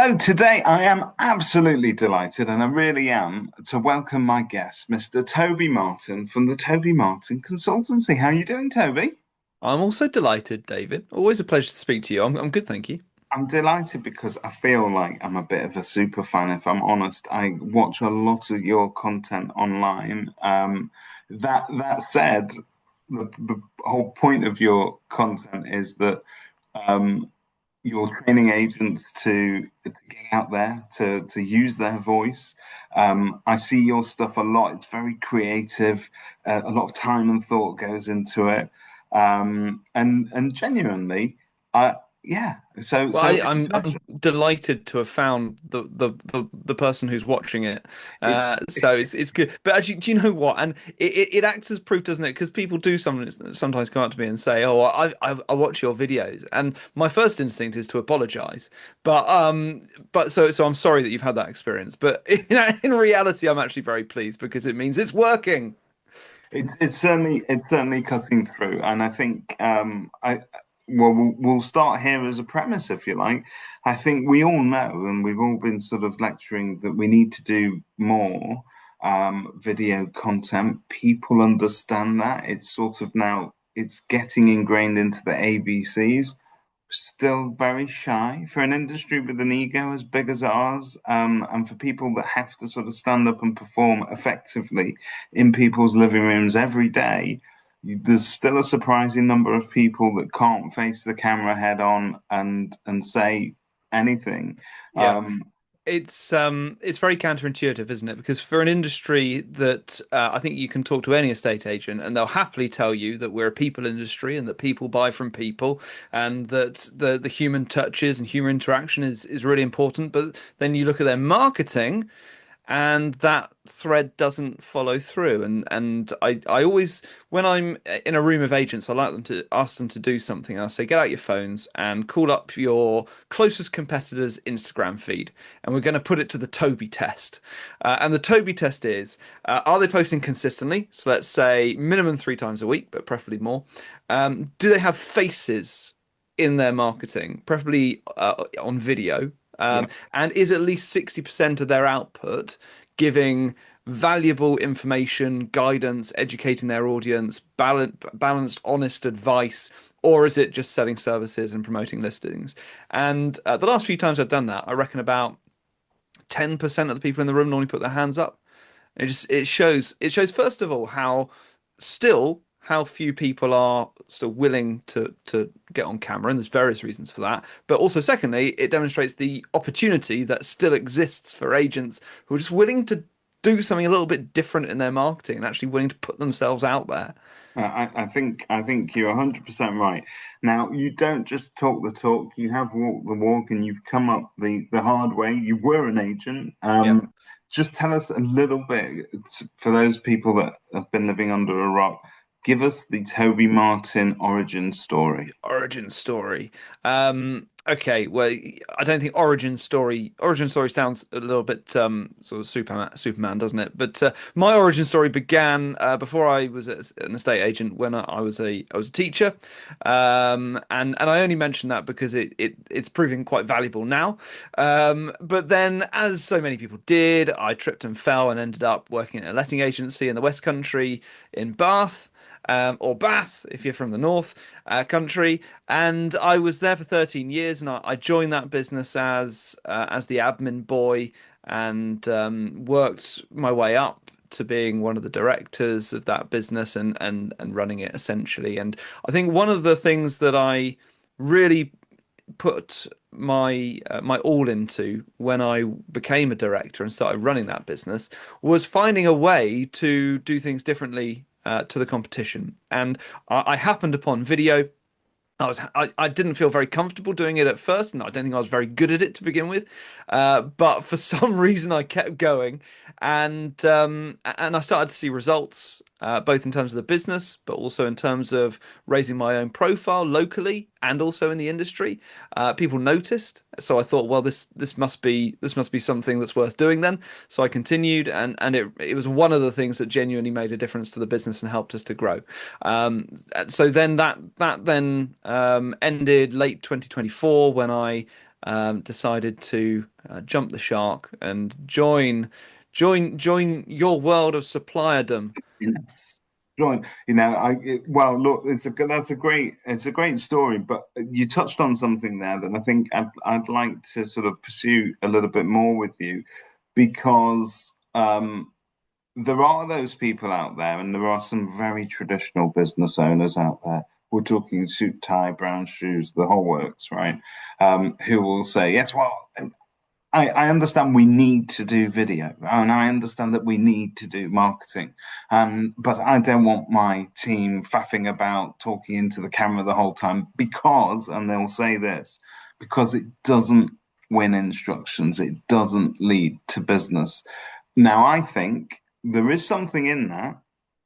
Oh, today I am absolutely delighted, and I really am, to welcome my guest, Mr. Toby Martin from the Toby Martin Consultancy. How are you doing, Toby? I'm also delighted, David. Always a pleasure to speak to you. I'm good, thank you. I'm delighted because I feel like I'm a bit of a super fan, if I'm honest. I watch a lot of your content online. That said, the whole point of your content is that um, you're training agents to get out there to use their voice. I see your stuff a lot. It's very creative. A lot of time and thought goes into it, and genuinely, yeah. Well, So it's a I'm pleasure. delighted to have found the person who's watching it. It, So it's good. But actually, do you know what? And it acts as proof, doesn't it? Because people do sometimes come up to me and say, "Oh, I watch your videos," and my first instinct is to apologize. But I'm sorry that you've had that experience. But in reality, I'm actually very pleased because it means it's working. it's certainly cutting through, and I think we'll start here as a premise, if you like. I think we all know, and we've all been sort of lecturing that we need to do more video content. People understand that. It's sort of now it's getting ingrained into the ABCs. Still very shy for an industry with an ego as big as ours, and for people that have to sort of stand up and perform effectively in people's living rooms every day. There's still a surprising number of people that can't face the camera head on and say anything. Yeah. Um, It's very counterintuitive, isn't it? Because for an industry that I think you can talk to any estate agent and they'll happily tell you that we're a people industry and that people buy from people and that the human touches and human interaction is really important. But then you look at their marketing and that thread doesn't follow through. And I always, when I'm in a room of agents, I like them to ask them to do something. I'll say, get out your phones and call up your closest competitor's Instagram feed, and we're going to put it to the Toby test. And the Toby test is, are they posting consistently? So let's say minimum 3 times a week, but preferably more. Do they have faces in their marketing, preferably on video? yeah, And is at least 60% of their output giving valuable information, guidance, educating their audience, balanced, honest advice, or is it just selling services and promoting listings? And the last few times I've done that, I reckon about 10% of the people in the room normally put their hands up. It shows first of all how few people are still willing to get on camera, and there's various reasons for that. But also, secondly, it demonstrates the opportunity that still exists for agents who are just willing to do something a little bit different in their marketing and actually willing to put themselves out there. I think you're 100% right. Now, you don't just talk the talk, you have walked the walk and you've come up the hard way. You were an agent. Yeah. Just tell us a little bit, for those people that have been living under a rock, give us the Toby Martin origin story. Origin story. Okay, well, I don't think origin story sounds a little bit sort of Superman, doesn't it? But my origin story began before I was an estate agent when I was a teacher. And I only mention that because it's proving quite valuable now. But then, as so many people did, I tripped and fell and ended up working at a letting agency in the West Country in Bath, or Bath if you're from the North country. And I was there for 13 years, and I joined that business as the admin boy, and worked my way up to being one of the directors of that business and running it essentially. And I think one of the things that I really put my all into when I became a director and started running that business was finding a way to do things differently to the competition. And I happened upon video. I didn't feel very comfortable doing it at first, and I don't think I was very good at it to begin with. But for some reason, I kept going, and I started to see results, both in terms of the business, but also in terms of raising my own profile locally and also in the industry. People noticed, so I thought, well, this must be something that's worth doing then. So I continued, and it was one of the things that genuinely made a difference to the business and helped us to grow. So then that ended late 2024 when I decided to jump the shark and join your world of supplierdom. Yes. Right. Well, look, it's a great story, but you touched on something there that I think I'd like to sort of pursue a little bit more with you, because there are those people out there, and there are some very traditional business owners out there. We're talking suit, tie, brown shoes, the whole works, right? Who will say, yes, well, I understand we need to do video, and I understand that we need to do marketing, but I don't want my team faffing about talking into the camera the whole time because, and they'll say this, because it doesn't win instructions, it doesn't lead to business. Now, I think there is something in that,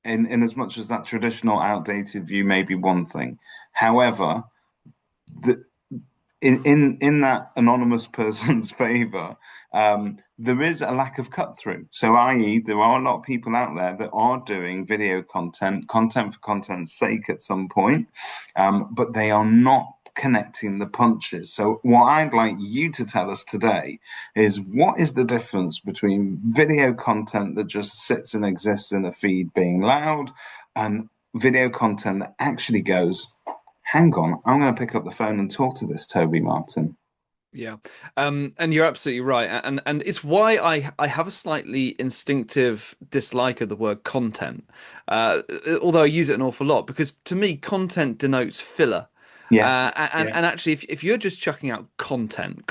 in as much as that traditional, outdated view may be one thing. However, the in that anonymous person's favor, there is a lack of cut through. So, i.e., there are a lot of people out there that are doing video content, content for content's sake at some point, but they are not connecting the punches. So, what I'd like you to tell us today is, what is the difference between video content that just sits and exists in a feed being loud, and video content that actually goes, hang on, I'm going to pick up the phone and talk to this Toby Martin. Yeah. And you're absolutely right. And it's why I have a slightly instinctive dislike of the word content. Although I use it an awful lot, because to me, content denotes filler. Yeah, And actually, if you're just chucking out content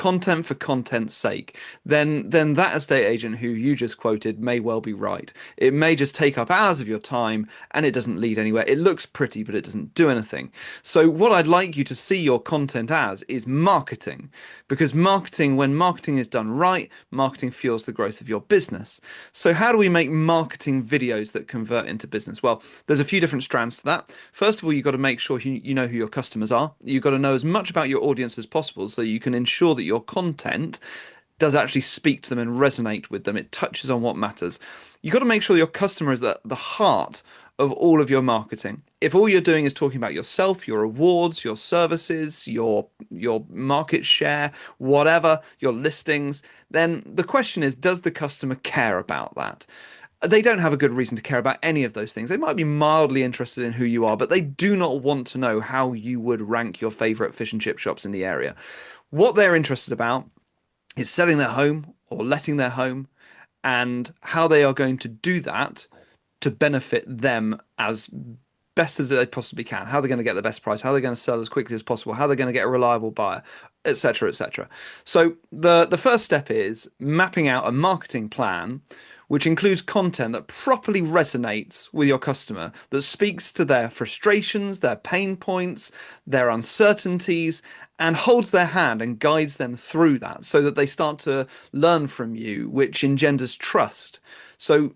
for content's sake, then that estate agent who you just quoted may well be right. It may just take up hours of your time and it doesn't lead anywhere. It looks pretty, but it doesn't do anything. So what I'd like you to see your content as is marketing, because marketing, when marketing is done right, marketing fuels the growth of your business. So how do we make marketing videos that convert into business? Well, there's a few different strands to that. First of all, you've got to make sure you know who your customers are. You've got to know as much about your audience as possible so you can ensure that your content does actually speak to them and resonate with them. It touches on what matters. You've got to make sure your customer is at the heart of all of your marketing. If all you're doing is talking about yourself, your awards, your services, your market share, whatever, your listings, then the question is, does the customer care about that? They don't have a good reason to care about any of those things. They might be mildly interested in who you are, but they do not want to know how you would rank your favorite fish and chip shops in the area. What they're interested about is selling their home or letting their home, and how they are going to do that to benefit them as best as they possibly can. How they're going to get the best price, how they're going to sell as quickly as possible, how they're going to get a reliable buyer, etc., etc. So the first step is mapping out a marketing plan which includes content that properly resonates with your customer, that speaks to their frustrations, their pain points, their uncertainties, and holds their hand and guides them through that so that they start to learn from you, which engenders trust. So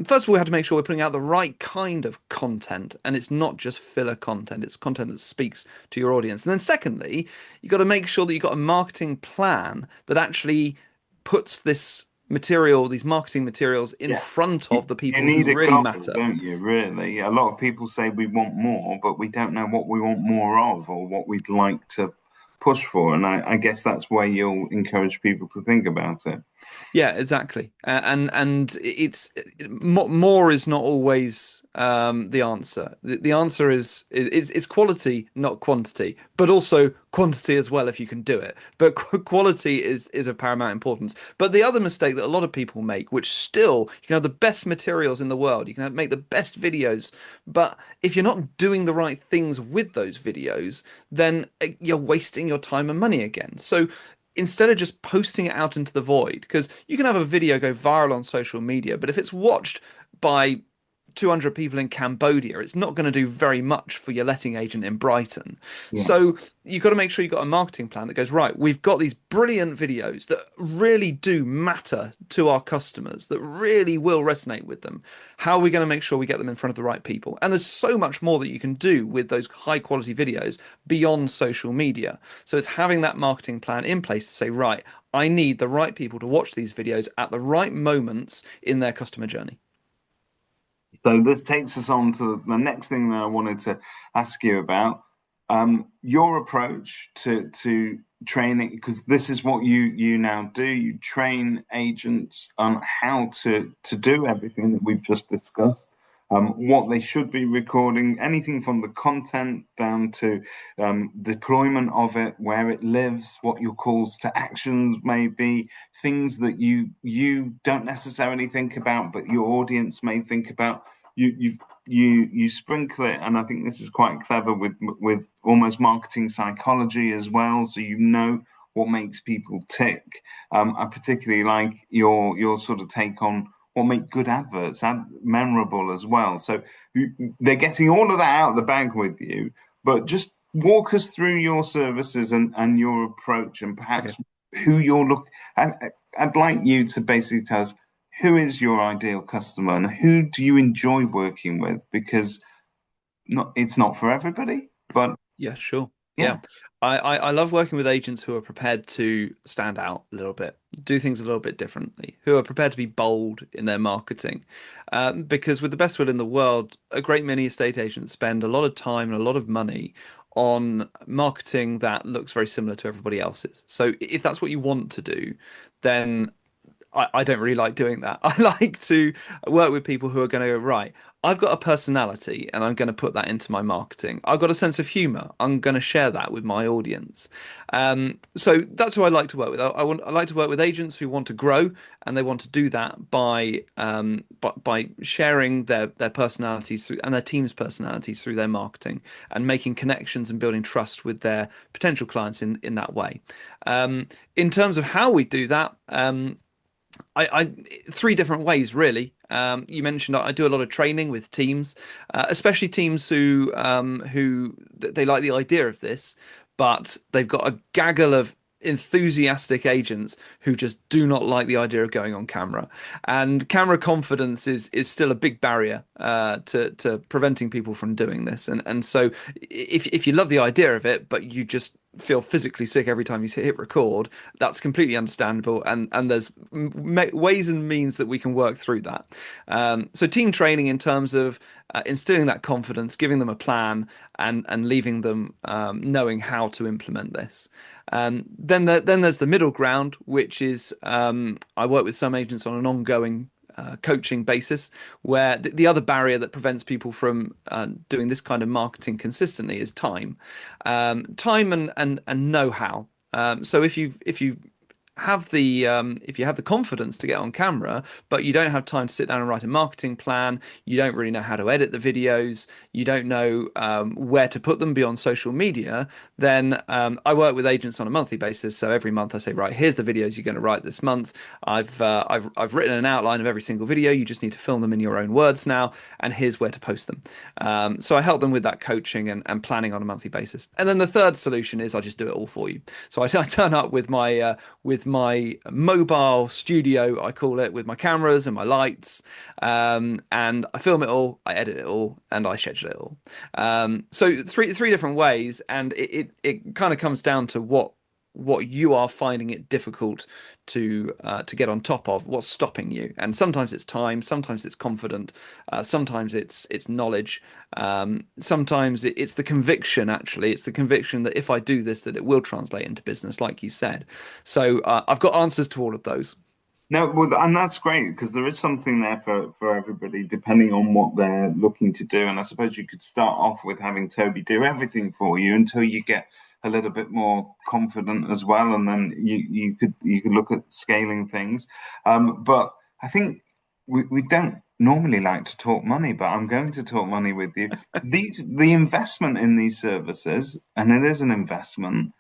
first of all, we have to make sure we're putting out the right kind of content, and it's not just filler content, it's content that speaks to your audience. And then secondly, you've got to make sure that you've got a marketing plan that actually puts these marketing materials in yeah. front of the You people who need a really goal, matter. don't you, really? A lot of people say we want more, but we don't know what we want more of or what we'd like to push for. And I guess that's where you'll encourage people to think about it. Yeah, exactly. And more is not always the answer. The answer is quality, not quantity, but also quantity as well if you can do it. But quality is of paramount importance. But the other mistake that a lot of people make, which still you can have the best materials in the world, you can make the best videos, but if you're not doing the right things with those videos, then you're wasting your time and money again. So instead of just posting it out into the void, because you can have a video go viral on social media, but if it's watched by 200 people in Cambodia, it's not going to do very much for your letting agent in Brighton. Yeah. So you've got to make sure you've got a marketing plan that goes, right, we've got these brilliant videos that really do matter to our customers, that really will resonate with them. How are we going to make sure we get them in front of the right people? And there's so much more that you can do with those high quality videos beyond social media. So it's having that marketing plan in place to say, right, I need the right people to watch these videos at the right moments in their customer journey. So this takes us on to the next thing that I wanted to ask you about. Your approach to training, because this is what you now do. You train agents on how to do everything that we've just discussed. What they should be recording, anything from the content down to deployment of it, where it lives, what your calls to actions may be, things that you don't necessarily think about, but your audience may think about. You sprinkle it, and I think this is quite clever with almost marketing psychology as well. So you know what makes people tick. I particularly like your sort of take on what make good adverts memorable as well. So they're getting all of that out of the bag with you, but just walk us through your services and your approach, and Okay. perhaps who you're look. I'd like you to basically tell us who is your ideal customer and who do you enjoy working with, because it's not for everybody, but Yeah, sure. yeah. Yeah. I love working with agents who are prepared to stand out a little bit, do things a little bit differently, who are prepared to be bold in their marketing. Because with the best will in the world, a great many estate agents spend a lot of time and a lot of money on marketing that looks very similar to everybody else's. So if that's what you want to do, then I don't really like doing that. I like to work with people who are going to go, right, I've got a personality and I'm going to put that into my marketing. I've got a sense of humor. I'm going to share that with my audience. So that's who I like to work with. I like to work with agents who want to grow and they want to do that by sharing their personalities through, and their team's personalities through their marketing and making connections and building trust with their potential clients in that way. In terms of how we do that, I three different ways really. You mentioned I do a lot of training with teams, especially teams who they like the idea of this, but they've got a gaggle of enthusiastic agents who just do not like the idea of going on camera. And camera confidence is still a big barrier to preventing people from doing this. And so if you love the idea of it, but you just feel physically sick every time you hit record, that's completely understandable. And there's ways and means that we can work through that. So team training in terms of instilling that confidence, giving them a plan, and leaving them knowing how to implement this. Then there's the middle ground, which is I work with some agents on an ongoing coaching basis, where the other barrier that prevents people from doing this kind of marketing consistently is time and know-how. So if you have the confidence to get on camera, but you don't have time to sit down and write a marketing plan, you don't really know how to edit the videos, you don't know where to put them beyond social media, then I work with agents on a monthly basis. So every month I say, right, here's the videos you're going to write this month. I've written an outline of every single video. You just need to film them in your own words now, and here's where to post them. So I help them with that coaching and planning on a monthly basis. And then the third solution is I just do it all for you. So I turn up with my mobile studio, I call it, with my cameras and my lights, and I film it all, I edit it all, and I schedule it all. So three different ways, and it kind of comes down to what you are finding it difficult to get on top of, what's stopping you. And sometimes it's time, sometimes it's confident, sometimes it's knowledge, sometimes it's the conviction. Actually, it's the conviction that if I do this, that it will translate into business, like you said. So I've got answers to all of those. No, well, and that's great because there is something there for everybody, depending on what they're looking to do. And I suppose you could start off with having Toby do everything for you until you get a little bit more confident as well, and then you could look at scaling things. But I think we don't normally like to talk money, but I'm going to talk money with you. The investment in these services, and it is an investment.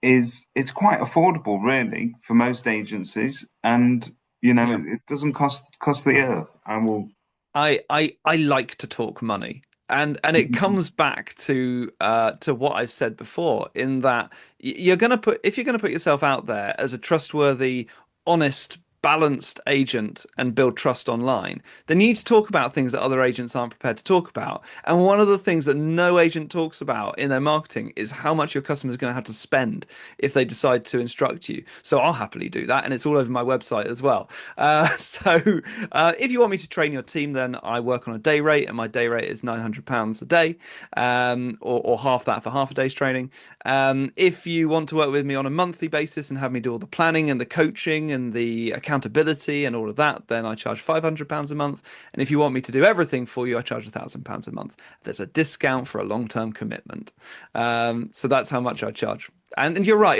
Is it's quite affordable, really, for most agencies, and Yeah. it doesn't cost the earth. I will. I like to talk money. And it comes back to what I've said before, in that you're gonna put if you're gonna put yourself out there as a trustworthy, honest balanced agent and build trust online, then you need to talk about things that other agents aren't prepared to talk about. And one of the things that no agent talks about in their marketing is how much your customer is going to have to spend if they decide to instruct you. So I'll happily do that, and it's all over my website as well. If you want me to train your team, then I work on a day rate, and my day rate is £900 a day, or half that for half a day's training. If you want to work with me on a monthly basis and have me do all the planning and the coaching and the accountability and all of that, then I charge £500 a month. And if you want me to do everything for you, I charge £1,000 a month. There's a discount for a long-term commitment. So that's how much I charge. And you're right,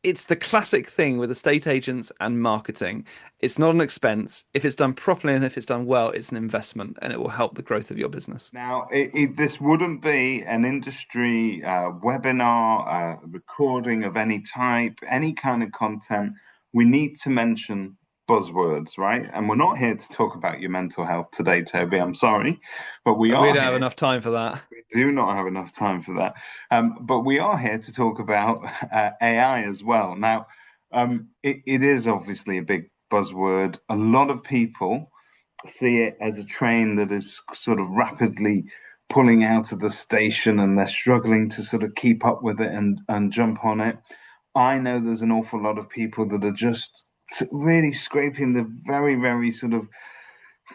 it's the classic thing with estate agents and marketing. It's not an expense. If it's done properly and if it's done well, it's an investment and it will help the growth of your business. Now, this wouldn't be an industry webinar, recording of any type, any kind of content. We need to mention buzzwords, right? And we're not here to talk about your mental health today, Toby. I'm sorry, but we We are don't have here. enough time for that. We do not have enough time for that. But we are here to talk about AI as well. Now, it is obviously a big buzzword. A lot of people see it as a train that is sort of rapidly pulling out of the station and they're struggling to sort of keep up with it and jump on it. I know there's an awful lot of people that are just really scraping the very, very sort of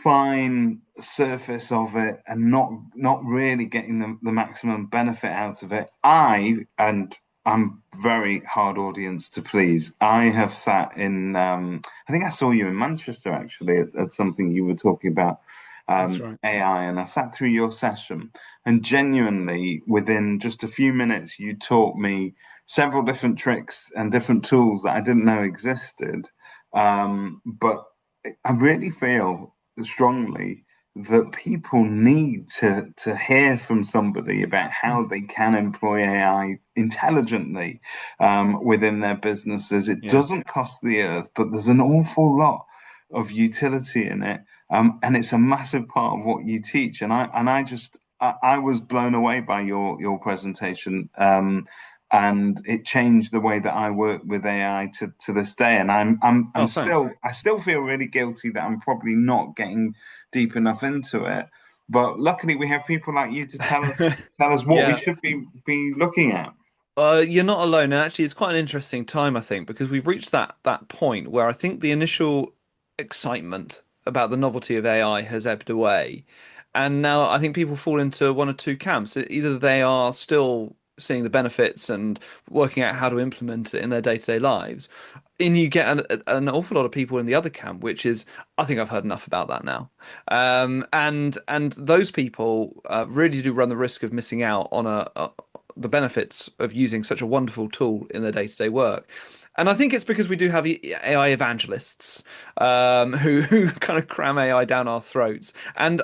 fine surface of it and not really getting the maximum benefit out of it. I'm very hard audience to please. I have sat in I think I saw you in Manchester actually at something you were talking about That's right. AI, and I sat through your session, and genuinely within just a few minutes you taught me several different tricks and different tools that I didn't know existed. But I really feel strongly that people need to hear from somebody about how they can employ AI intelligently within their businesses. It Yeah. doesn't cost the earth, but there's an awful lot of utility in it, and it's a massive part of what you teach. And I was blown away by your presentation. And it changed the way that I work with AI to this day. And I'm Oh, thanks. still I still feel really guilty that I'm probably not getting deep enough into it. But luckily, we have people like you to tell us what we Yeah. should be looking at. You're not alone. And actually, it's quite an interesting time, I think, because we've reached that point where I think the initial excitement about the novelty of AI has ebbed away. And now I think people fall into one or two camps. Either they are still seeing the benefits and working out how to implement it in their day-to-day lives, and you get an awful lot of people in the other camp, which is, I think I've heard enough about that now. And those people really do run the risk of missing out on the benefits of using such a wonderful tool in their day-to-day work. And I think it's because we do have AI evangelists who kind of cram AI down our throats. And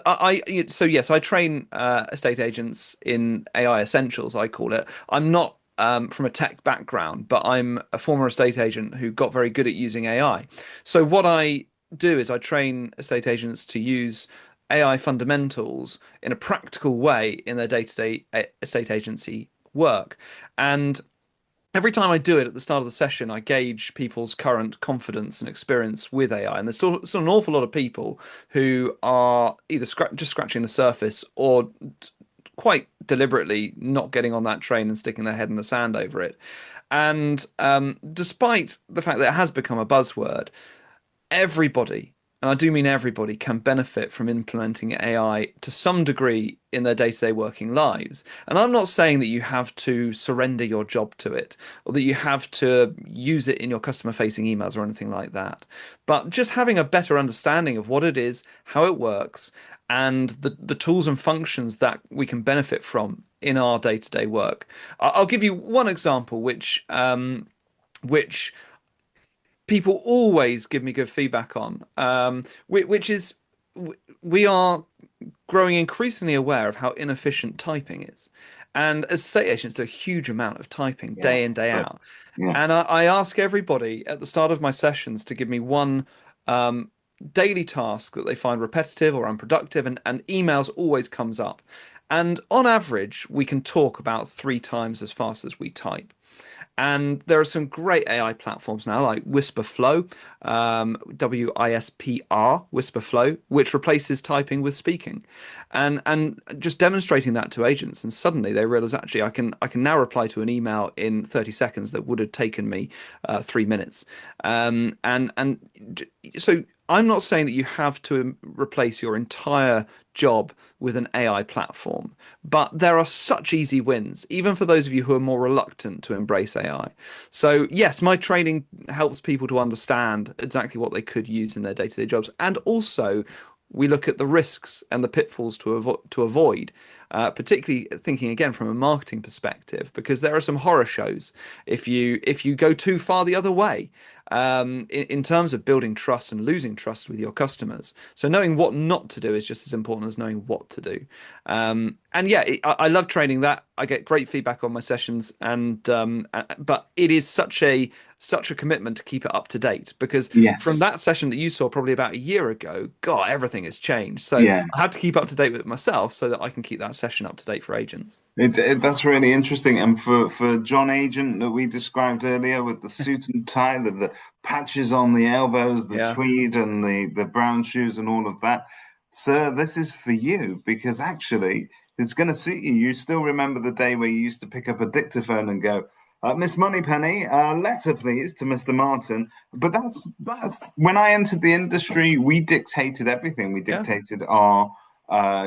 so yes, I train estate agents in AI essentials, I call it. I'm not from a tech background, but I'm a former estate agent who got very good at using AI. So what I do is I train estate agents to use AI fundamentals in a practical way in their day-to-day estate agency work. And every time I do it at the start of the session, I gauge people's current confidence and experience with AI. And there's still an awful lot of people who are either just scratching the surface or quite deliberately not getting on that train and sticking their head in the sand over it. And despite the fact that it has become a buzzword, everybody, and I do mean everybody, can benefit from implementing AI to some degree in their day-to-day working lives. And I'm not saying that you have to surrender your job to it or that you have to use it in your customer-facing emails or anything like that. But just having a better understanding of what it is, how it works, and the tools and functions that we can benefit from in our day-to-day work. I'll give you one example, which people always give me good feedback on, which is we are growing increasingly aware of how inefficient typing is. And as estate agents do a huge amount of typing Yeah, day in, day out. that's yeah. And I ask everybody at the start of my sessions to give me one daily task that they find repetitive or unproductive, and emails always comes up. And on average, we can talk about 3 times as fast as we type. And there are some great AI platforms now, like Whisper WISPR, Whisper which replaces typing with speaking, and just demonstrating that to agents, and suddenly they realize actually I can now reply to an email in 30 seconds that would have taken me 3 minutes. So I'm not saying that you have to replace your entire job with an AI platform, but there are such easy wins, even for those of you who are more reluctant to embrace AI. So, yes, my training helps people to understand exactly what they could use in their day-to-day jobs. And also, we look at the risks and the pitfalls to avoid, particularly thinking again from a marketing perspective, because there are some horror shows if you go too far the other way, in terms of building trust and losing trust with your customers. So knowing what not to do is just as important as knowing what to do. And yeah, I love training that. I get great feedback on my sessions, and but it is such a commitment to keep it up to date, because from Yes. that session that you saw probably about a year ago, God, everything has changed. So Yeah. I had to keep up to date with it myself so that I can keep that session up to date for agents. That's really interesting. And for John Agent that we described earlier with the suit and tie, the patches on the elbows, the Yeah. tweed and the brown shoes and all of that, sir, this is for you because actually it's going to suit you. You still remember the day where you used to pick up a dictaphone and go, Miss Moneypenny, letter please to Mr. Martin. But that's when I entered the industry, we dictated everything. We Yeah. dictated our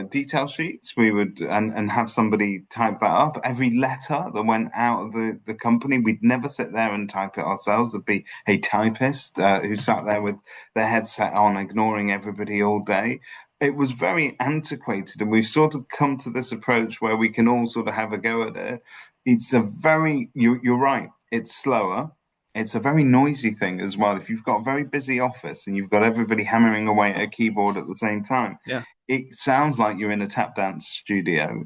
detail sheets. We would and have somebody type that up. Every letter that went out of the company, we'd never sit there and type it ourselves. There'd be a typist who sat there with their headset on, ignoring everybody all day. It was very antiquated, and we've sort of come to this approach where we can all sort of have a go at it. It's a very you're right. It's slower. It's a very noisy thing as well. If you've got a very busy office and you've got everybody hammering away at a keyboard at the same time, Yeah. it sounds like you're in a tap dance studio.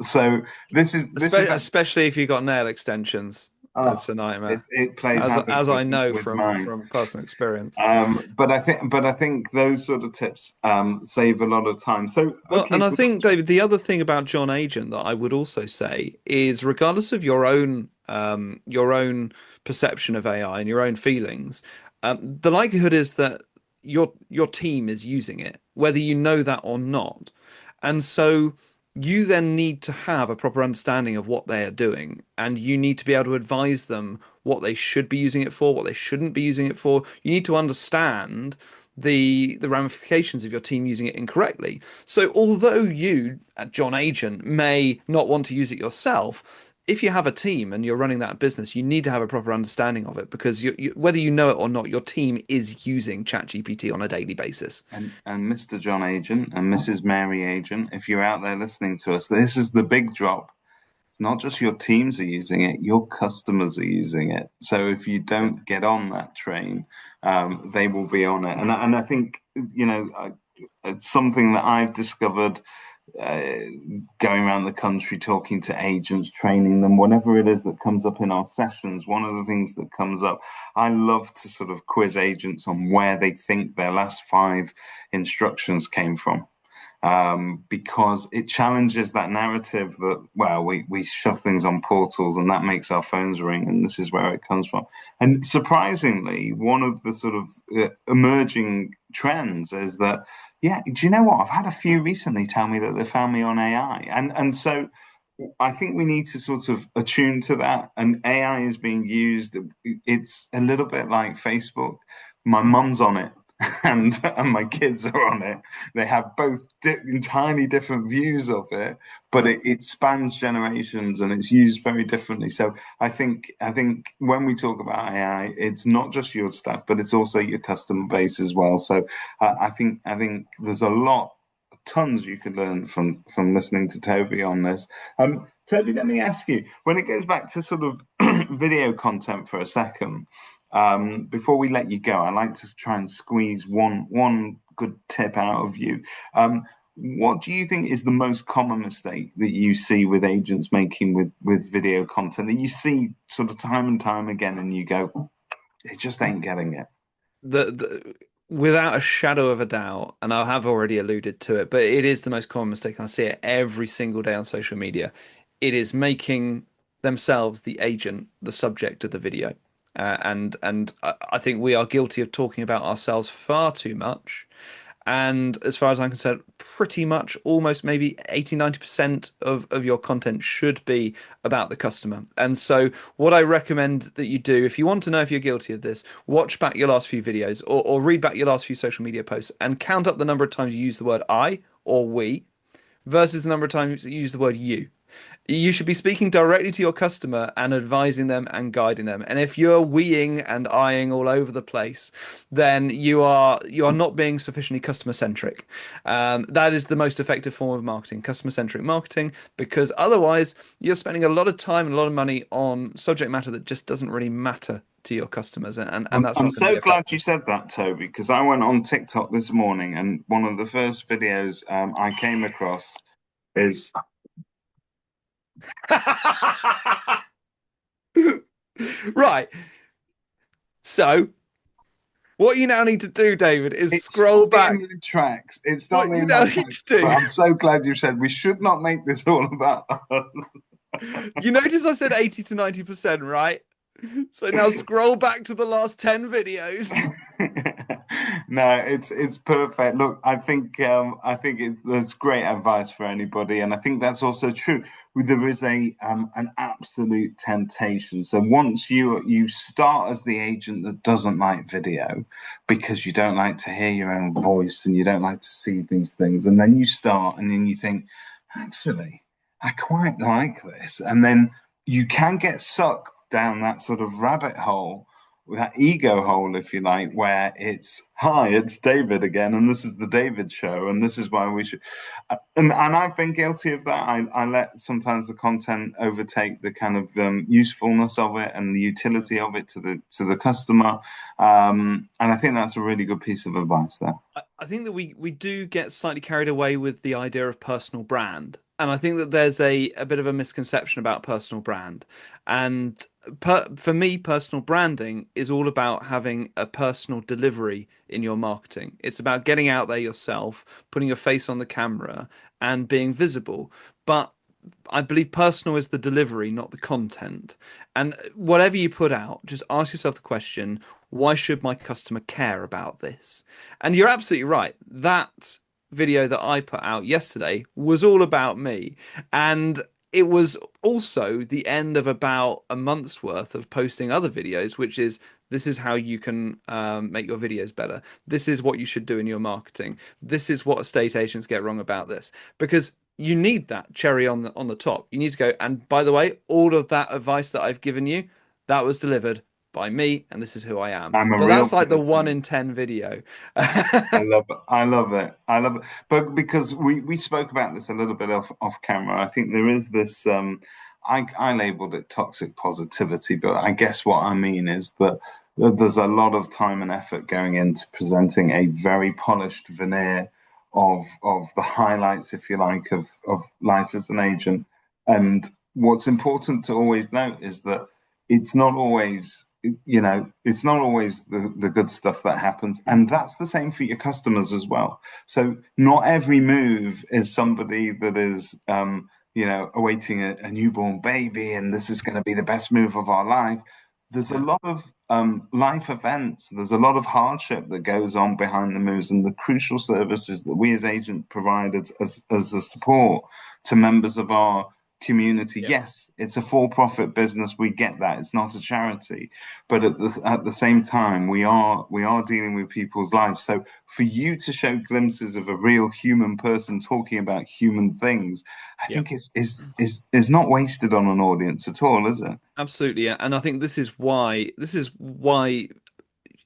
So this is Especially if you've got nail extensions. oh, It's a nightmare. it plays havoc As with I know mine. from personal experience. But I think those sort of tips save a lot of time. So Well, okay, and I so think, David, the other thing about John Agent that I would also say is, regardless of your own perception of AI and your own feelings, the likelihood is that your team is using it, whether you know that or not. And so you then need to have a proper understanding of what they are doing, and you need to be able to advise them what they should be using it for, what they shouldn't be using it for. You need to understand the ramifications of your team using it incorrectly. So although you, at John Agent, may not want to use it yourself, if you have a team and you're running that business, you need to have a proper understanding of it, because whether you know it or not, your team is using ChatGPT on a daily basis. and Mr. John Agent and Mrs. Mary Agent, if you're out there listening to us, this is the big drop. It's not just your teams are using it, your customers are using it. So if you Yeah. don't get on that train, they will be on it. And I think, it's something that I've discovered uh, going around the country, talking to agents, training them, whatever it is that comes up in our sessions. One of the things that comes up, I love to sort of quiz agents on where they think their last five instructions came from, because it challenges that narrative that, well, we shove things on portals and that makes our phones ring, and this is where it comes from. And surprisingly, one of the sort of emerging trends is that, yeah, do you know what? I've had a few recently tell me that they found me on AI, and so I think we need to sort of attune to that. And AI is being used. It's a little bit like Facebook. My mum's on it, and my kids are on it. They have both entirely different views of it, but it spans generations and it's used very differently. So I think when we talk about AI, it's not just your staff, but it's also your customer base as well. So I think there's a lot, tons you could learn from listening to Toby on this. Toby, let me ask you, when it goes back to sort of video content for a second, before we let you go, I like to try and squeeze one good tip out of you. What do you think is the most common mistake that you see with agents making with video content that you see sort of time and time again, and you go, they just ain't getting it? The Without a shadow of a doubt, and I have already alluded to it, but it is the most common mistake, and I see it every single day on social media. It is making themselves the agent, the subject of the video. And I think we are guilty of talking about ourselves far too much. And as far as I'm concerned, pretty much almost maybe 80, 90% of your content should be about the customer. And so, what I recommend that you do, if you want to know if you're guilty of this, watch back your last few videos or read back your last few social media posts and count up the number of times you use the word I or we versus the number of times you use the word you. You should be speaking directly to your customer and advising them and guiding them. And if you're weeing and eyeing all over the place, then you are not being sufficiently customer centric. That is the most effective form of marketing, customer centric marketing, because otherwise you're spending a lot of time and a lot of money on subject matter that just doesn't really matter to your customers, and that's I'm not going to be so glad you effective. said that, Toby, because I went on TikTok this morning, and one of the first videos I came across is Right. So what you now need to do, David, is it scroll stopped me back. in my tracks. It stopped What me you in now my need tracks. to But do. I'm so glad you said we should not make this all about us. You notice I said 80 to 90%, right? So now scroll back to the last 10 videos. No, it's perfect. Look, I think that's great advice for anybody, and I think that's also true. There is a an absolute temptation. So once you start as the agent that doesn't like video because you don't like to hear your own voice and you don't like to see these things, and then you start and then you think, actually, I quite like this, and then you can get sucked down that sort of rabbit hole, that ego hole, if you like, where it's, hi, it's David again, and this is the David show, and this is why we should. And I've been guilty of that. I let sometimes the content overtake the kind of usefulness of it and the utility of it to the customer. And I think that's a really good piece of advice there. I think that we do get slightly carried away with the idea of personal brand. And I think that there's a bit of a misconception about personal brand. And for me, personal branding is all about having a personal delivery in your marketing. It's about getting out there yourself, putting your face on the camera, and being visible. But I believe personal is the delivery, not the content. And whatever you put out, just ask yourself the question, why should my customer care about this? And you're absolutely right. That video that I put out yesterday was all about me. And it was also the end of about a month's worth of posting other videos, which is this is how you can make your videos better. This is what you should do in your marketing. This is what estate agents get wrong about this. Because you need that cherry on the top. You need to go, and by the way, all of that advice that I've given you, that was delivered by me, and this is who I am. I'm a But real that's like the one person. in 10 video. I love it. I love it. I love it. But because we spoke about this a little bit off camera, I think there is this I labeled it toxic positivity, but I guess what I mean is that there's a lot of time and effort going into presenting a very polished veneer of the highlights, if you like, of life as an agent. And what's important to always note is that it's not always, it's not always the good stuff that happens. And that's the same for your customers as well. So not every move is somebody that is, awaiting a newborn baby and this is going to be the best move of our life. There's a Yeah. lot of life events. There's a lot of hardship that goes on behind the moves, and the crucial services that we as agents provide as a support to members of our community. Yeah. Yes, it's a for-profit business. We get that. It's not a charity, but at the same time, we are dealing with people's lives. So for you to show glimpses of a real human person talking about human things, I Yeah. think is not wasted on an audience at all, is it? Absolutely. Yeah. And I think this is why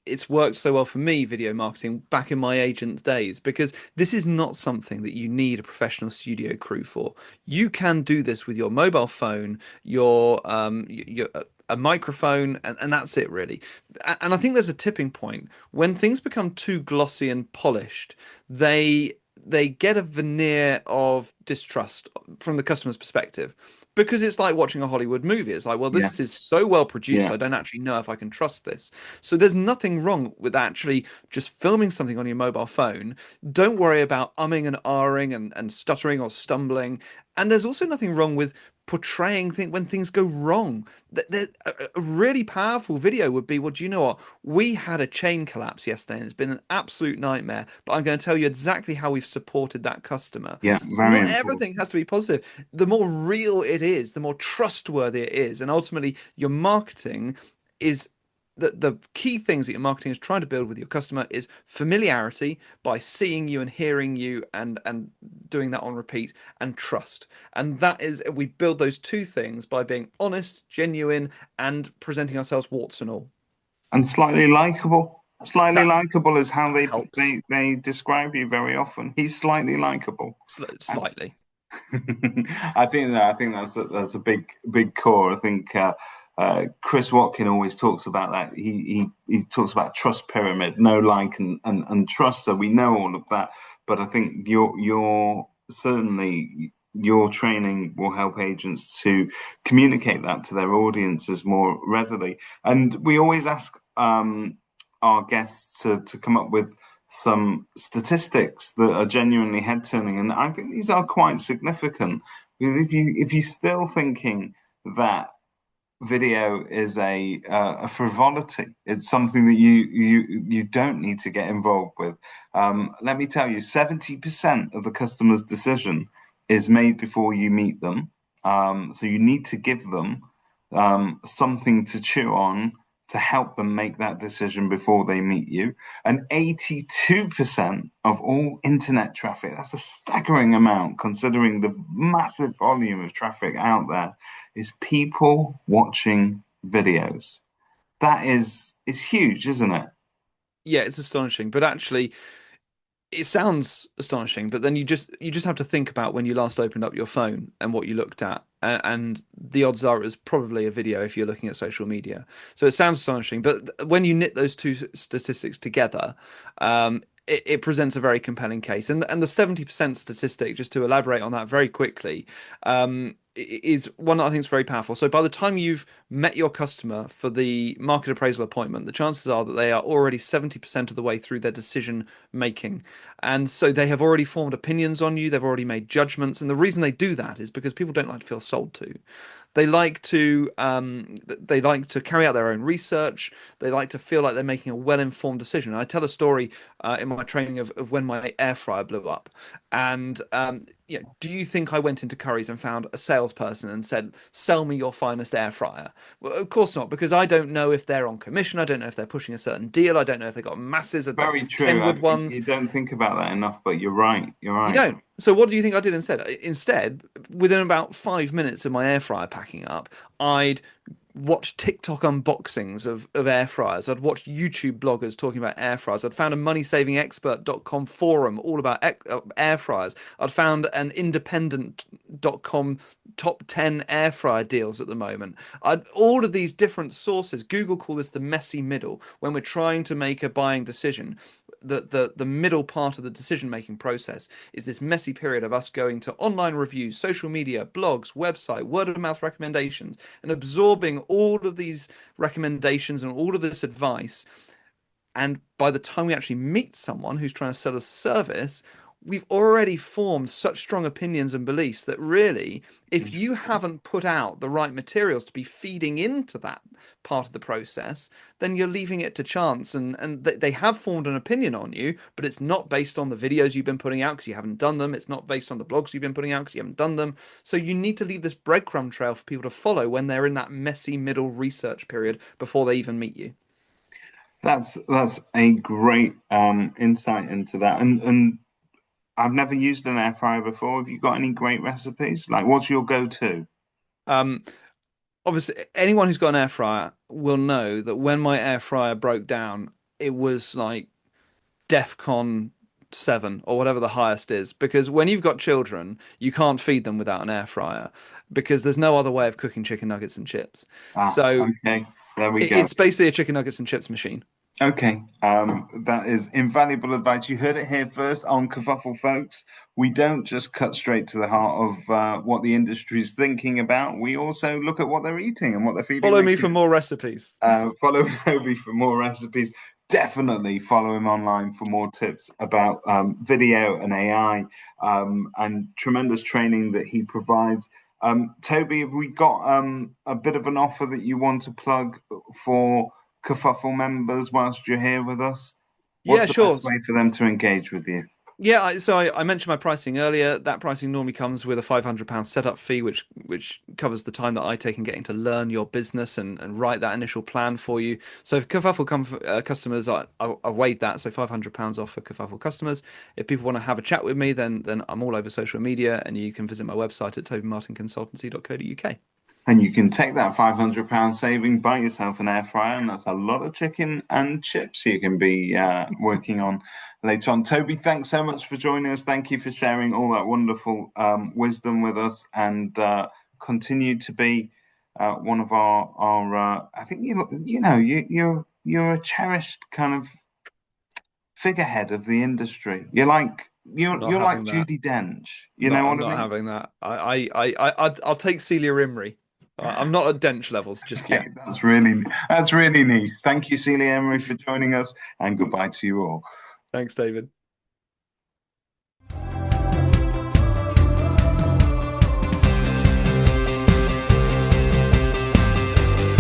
it's worked so well for me, video marketing, back in my agent's days, because this is not something that you need a professional studio crew for. You can do this with your mobile phone, your a microphone, and that's it really. And I think there's a tipping point when things become too glossy and polished. They get a veneer of distrust from the customer's perspective because it's like watching a Hollywood movie. It's like, well, Yeah, this is so well produced, yeah. I don't actually know if I can trust this. So there's nothing wrong with actually just filming something on your mobile phone. Don't worry about umming and ahhing and stuttering or stumbling. And there's also nothing wrong with portraying when things go wrong. A really powerful video would be, well, do you know what? We had a chain collapse yesterday and it's been an absolute nightmare, but I'm going to tell you exactly how we've supported that customer. Yeah, So very not important. everything has to be positive. The more real it is, the more trustworthy it is. And ultimately, your marketing is the key things that your marketing is trying to build with your customer is familiarity by seeing you and hearing you and doing that on repeat, and trust. And that is, we build those two things by being honest, genuine, and presenting ourselves warts and all. And slightly likable. Slightly That likable is how helps they describe you very often. He's slightly likable. slightly. I think that's a big core. I think Chris Watkin always talks about that. He talks about trust pyramid, no like and trust. So we know all of that. But I think your certainly your training will help agents to communicate that to their audiences more readily. And we always ask our guests to come up with some statistics that are genuinely head turning, and I think these are quite significant because if you're still thinking that video is a frivolity, it's something that you don't need to get involved with. Let me tell you, 70% of the customer's decision is made before you meet them. So you need to give them something to chew on to help them make that decision before they meet you. And 82% of all internet traffic, that's a staggering amount considering the massive volume of traffic out there, is people watching videos. That is huge, isn't it? Yeah, it's astonishing. But actually, it sounds astonishing, but then you just have to think about when you last opened up your phone and what you looked at, and the odds are it was probably a video if you're looking at social media. So it sounds astonishing, but when you knit those two statistics together, it presents a very compelling case. And the 70% statistic, just to elaborate on that very quickly, is one that I think is very powerful. So by the time you've met your customer for the market appraisal appointment, the chances are that they are already 70% of the way through their decision making. And so they have already formed opinions on you, they've already made judgments. And the reason they do that is because people don't like to feel sold to. They like to carry out their own research. They like to feel like they're making a well-informed decision. I tell a story in my training of when my air fryer blew up. And do you think I went into Curry's and found a salesperson and said, "Sell me your finest air fryer"? Well, of course not, because I don't know if they're on commission. I don't know if they're pushing a certain deal. I don't know if they've got masses of the Very true. Kenwood ones. You don't think about that enough, but you're right. You're You right. don't. So what do you think I did instead? Instead, within about 5 minutes of my air fryer packing up, I'd watched TikTok unboxings of air fryers. I'd watched YouTube bloggers talking about air fryers. I'd found a moneysavingexpert.com forum all about air fryers. I'd found an independent.com top 10 air fryer deals at the moment. I'd all of these different sources. Google call this the messy middle when we're trying to make a buying decision. The middle part of the decision making process is this messy period of us going to online reviews, social media, blogs, website, word of mouth recommendations, and absorbing all of these recommendations and all of this advice. And by the time we actually meet someone who's trying to sell us a service, we've already formed such strong opinions and beliefs that really, if you haven't put out the right materials to be feeding into that part of the process, then you're leaving it to chance. And they have formed an opinion on you, but it's not based on the videos you've been putting out because you haven't done them. It's not based on the blogs you've been putting out because you haven't done them. So you need to leave this breadcrumb trail for people to follow when they're in that messy middle research period before they even meet you. That's a great insight into that. And I've never used an air fryer before. Have you got any great recipes? Like, what's your go-to? Um, Obviously, anyone who's got an air fryer will know that when my air fryer broke down, it was like DEFCON 7 or whatever the highest is. Because when you've got children, you can't feed them without an air fryer because there's no other way of cooking chicken nuggets and chips. Ah, So okay. There we go. it's basically a chicken nuggets and chips machine. Okay, that is invaluable advice. You heard it here first on Kerfuffle, folks. We don't just cut straight to the heart of what the industry is thinking about. We also look at what they're eating and what they're feeding Follow their me for kids. more recipes. Follow Toby for more recipes. Definitely follow him online for more tips about video and AI and tremendous training that he provides. Toby, have we got a bit of an offer that you want to plug for Kerfuffle members whilst you're here with us? Yeah, What's the sure. best way for them to engage with you? Yeah, so I mentioned my pricing earlier. That pricing normally comes with a £500 setup fee, which covers the time that I take in getting to learn your business and write that initial plan for you. So for Kerfuffle customers, I waived that, so £500 off for Kerfuffle customers. If people want to have a chat with me, then I'm all over social media, and you can visit my website at tobymartinconsultancy.co.uk. And you can take that £500 saving, buy yourself an air fryer, and that's a lot of chicken and chips you can be working on later on. Toby, thanks so much for joining us. Thank you for sharing all that wonderful wisdom with us, and continue to be one of our. I think you're a cherished kind of figurehead of the industry. Not You're like having that. Judy Dench. You No, know I'm what I not mean? having that. I'll take Celia Imrie. I'm not at Dench levels just Okay, yet. that's really neat. Thank you, Celia Emery, for joining us, and goodbye to you all. Thanks, David.